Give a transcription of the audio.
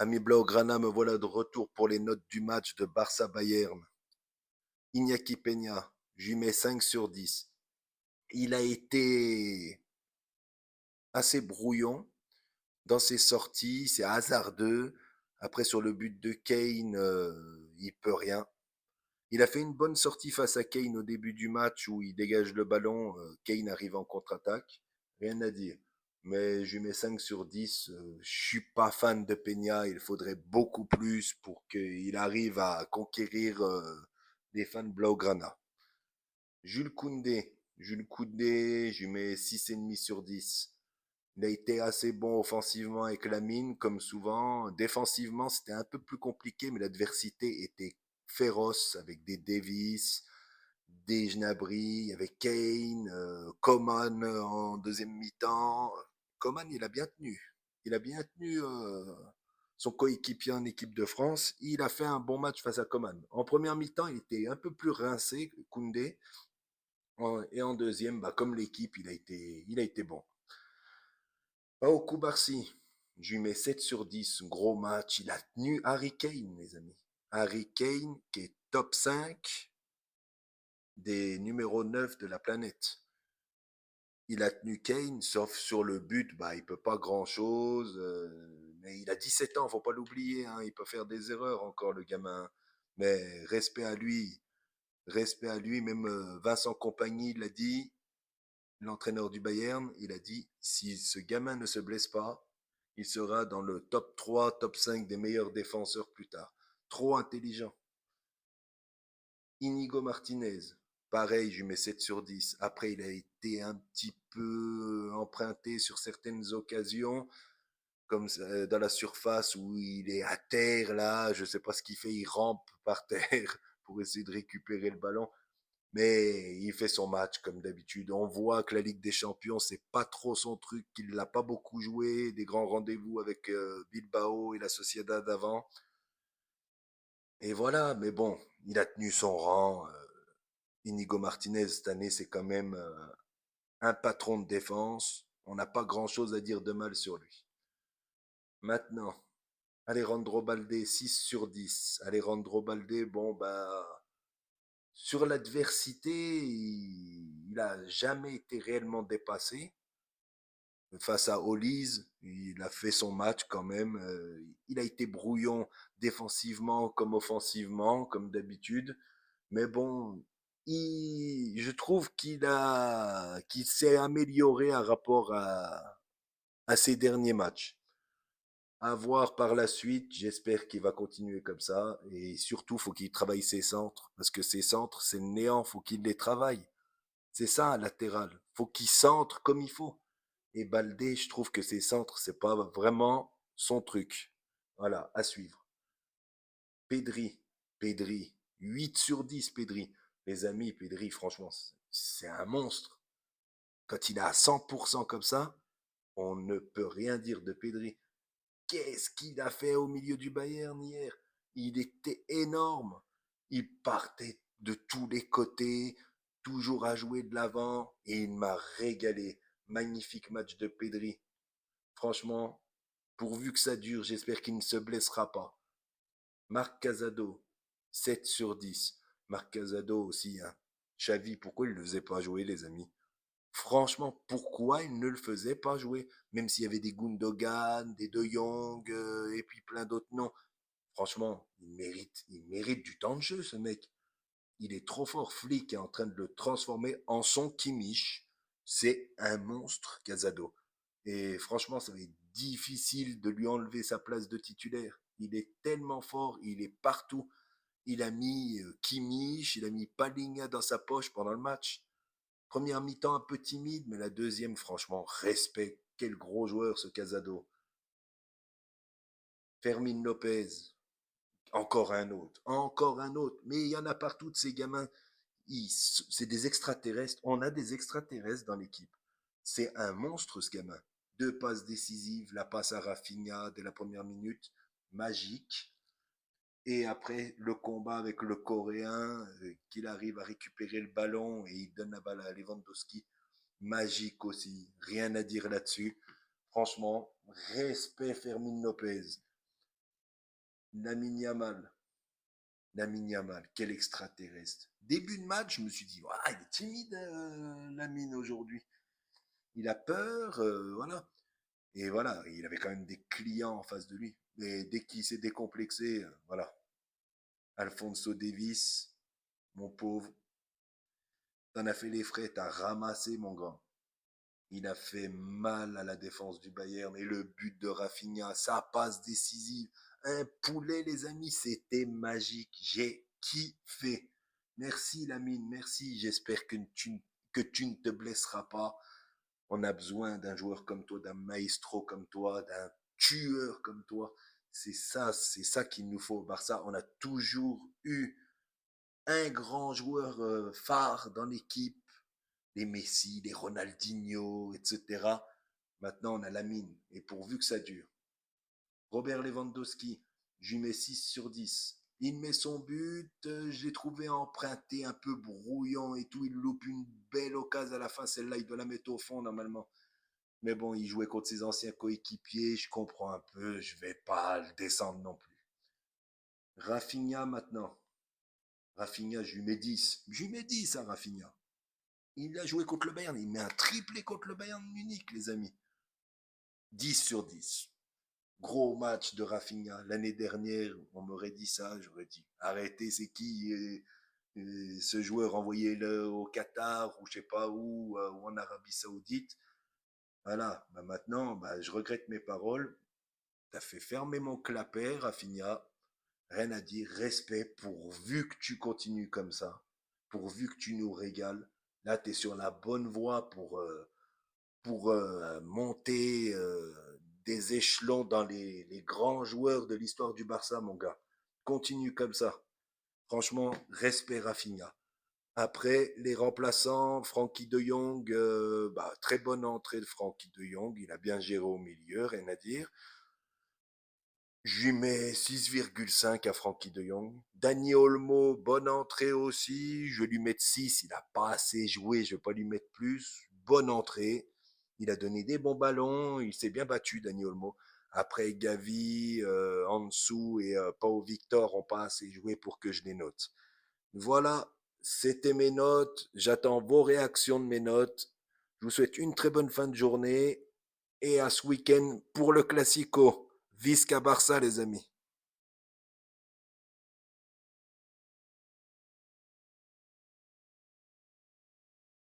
Ami Blaugrana, me voilà de retour pour les notes du match de Barça-Bayern. Iñaki Peña, je lui mets 5 sur 10. Il a été assez brouillon dans ses sorties, c'est hasardeux. Après, sur le but de Kane, il peut rien. Il a fait une bonne sortie face à Kane au début du match où il dégage le ballon. Kane arrive en contre-attaque. Rien à dire. Mais je lui mets 5 sur 10. Je suis pas fan de Peña. Il faudrait beaucoup plus pour qu'il arrive à conquérir les fans Blaugrana. Jules Koundé, je lui mets 6,5 sur 10. Il a été assez bon offensivement avec la mine, comme souvent. Défensivement, c'était un peu plus compliqué, mais l'adversité était féroce avec des Davis, des Gnabry, avec Kane, Coman en deuxième mi-temps. Coman, il a bien tenu. Il a bien tenu son coéquipier en équipe de France. Il a fait un bon match face à Coman. En première mi-temps, il était un peu plus rincé, Koundé. Et en deuxième, bah, comme l'équipe, il a été bon. Pao Koubarsi, je lui mets 7 sur 10, gros match. Il a tenu Harry Kane, les amis. Harry Kane, qui est top 5 des numéros 9 de la planète. Il a tenu Kane, sauf sur le but, bah, il peut pas grand-chose. Mais il a 17 ans, faut pas l'oublier. Hein, il peut faire des erreurs encore, le gamin. Mais respect à lui. Même Vincent Kompany l'a dit, l'entraîneur du Bayern, il a dit, si ce gamin ne se blesse pas, il sera dans le top 3, top 5 des meilleurs défenseurs plus tard. Trop intelligent. Inigo Martinez, pareil, je lui mets 7 sur 10. Après, il a été un petit peu emprunté sur certaines occasions, comme dans la surface où il est à terre, là, je ne sais pas ce qu'il fait, il rampe par terre pour essayer de récupérer le ballon. Mais il fait son match comme d'habitude. On voit que la Ligue des Champions, c'est pas trop son truc, qu'il l'a pas beaucoup joué, des grands rendez-vous avec Bilbao et la Sociedad d'avant. Et voilà, mais bon, il a tenu son rang. Inigo Martinez, cette année, c'est quand même un patron de défense. On n'a pas grand-chose à dire de mal sur lui. Maintenant, Alejandro Balde, 6 sur 10. Alejandro Balde, bon, bah, sur l'adversité, il a jamais été réellement dépassé. Face à Hollis, il a fait son match quand même. Il a été brouillon défensivement comme offensivement, comme d'habitude. Mais bon, je trouve qu'il s'est amélioré par rapport à ses derniers matchs. À voir par la suite, j'espère qu'il va continuer comme ça. Et surtout, faut qu'il travaille ses centres. Parce que ses centres, c'est le néant, faut qu'il les travaille. C'est ça, un latéral. Faut qu'il centre comme il faut. Et Baldé, je trouve que ses centres, c'est pas vraiment son truc. Voilà, à suivre. Pedri, Pedri, 8 sur 10, Pedri. Les amis, Pedri, franchement, c'est un monstre. Quand il est à 100% comme ça, on ne peut rien dire de Pedri. Qu'est-ce qu'il a fait au milieu du Bayern hier? Il était énorme. Il partait de tous les côtés, toujours à jouer de l'avant, et il m'a régalé. Magnifique match de Pedri. Franchement, pourvu que ça dure, j'espère qu'il ne se blessera pas. Marc Casado, 7 sur 10. Marc Casado aussi, hein. Xavi, pourquoi il ne le faisait pas jouer, les amis? Franchement, pourquoi il ne le faisait pas jouer? Même s'il y avait des Gundogan, des De Jong, et puis plein d'autres noms. Franchement, il mérite du temps de jeu, ce mec. Il est trop fort. Flick est en train de le transformer en son Kimmich. C'est un monstre, Casado. Et franchement, ça va être difficile de lui enlever sa place de titulaire. Il est tellement fort, il est partout. Il a mis Kimmich, il a mis Palinha dans sa poche pendant le match. Première mi-temps un peu timide, mais la deuxième, franchement, respect. Quel gros joueur ce Casado. Fermin Lopez, encore un autre, encore un autre. Mais il y en a partout de ces gamins. C'est des extraterrestres. On a des extraterrestres dans l'équipe. C'est un monstre ce gamin. Deux passes décisives, la passe à Rafinha dès la première minute, magique. Et après, le combat avec le Coréen, qu'il arrive à récupérer le ballon et il donne la balle à Lewandowski. Magique aussi. Rien à dire là-dessus. Franchement, respect Fermin Lopez. Lamine Yamal. Lamine Yamal, quel extraterrestre. Début de match, je me suis dit, ah, il est timide, Lamine, aujourd'hui. Il a peur, voilà. Et voilà, il avait quand même des clients en face de lui. Mais dès qu'il s'est décomplexé, voilà. Alfonso Davis, mon pauvre, t'en as fait les frais, t'as ramassé, mon grand. Il a fait mal à la défense du Bayern et le but de Rafinha, sa passe décisive, un poulet les amis, c'était magique. J'ai kiffé. Merci Lamine, merci. J'espère que tu ne te blesseras pas. On a besoin d'un joueur comme toi, d'un maestro comme toi, d'un tueur comme toi. C'est ça qu'il nous faut au Barça. On a toujours eu un grand joueur phare dans l'équipe, les Messi, les Ronaldinho, etc. Maintenant, on a Lamine, et pourvu que ça dure. Robert Lewandowski, je lui mets 6 sur 10. Il met son but, je l'ai trouvé emprunté, un peu brouillon et tout. Il loupe une belle occasion à la fin. Celle-là, il doit la mettre au fond normalement. Mais bon, il jouait contre ses anciens coéquipiers. Je comprends un peu. Je vais pas le descendre non plus. Rafinha maintenant. Rafinha, je lui mets 10. Je lui mets 10 à Rafinha. Il a joué contre le Bayern. Il met un triplé contre le Bayern de Munich, les amis. 10 sur 10. Gros match de Rafinha. L'année dernière, on m'aurait dit ça. J'aurais dit, arrêtez, c'est qui ce joueur, envoyé-le au Qatar ou je sais pas où, ou en Arabie Saoudite. Voilà, bah maintenant, bah, je regrette mes paroles. T'as fait fermer mon clapet, Rafinha. Rien à dire, respect, pourvu que tu continues comme ça, pourvu que tu nous régales. Là, tu es sur la bonne voie pour monter des échelons dans les grands joueurs de l'histoire du Barça, mon gars. Continue comme ça. Franchement, respect Rafinha. Après, les remplaçants, Frankie de Jong, bah, très bonne entrée de Frankie de Jong. Il a bien géré au milieu, rien à dire. Je lui mets 6,5 à Frankie de Jong. Dani Olmo, bonne entrée aussi. Je vais lui mettre 6. Il n'a pas assez joué. Je ne vais pas lui mettre plus. Bonne entrée. Il a donné des bons ballons. Il s'est bien battu, Dani Olmo. Après, Gavi, Ansu et Pau Victor n'ont pas assez joué pour que je les note. Voilà, c'était mes notes. J'attends vos réactions de mes notes. Je vous souhaite une très bonne fin de journée et à ce week-end pour le Classico. Visca Barça, les amis.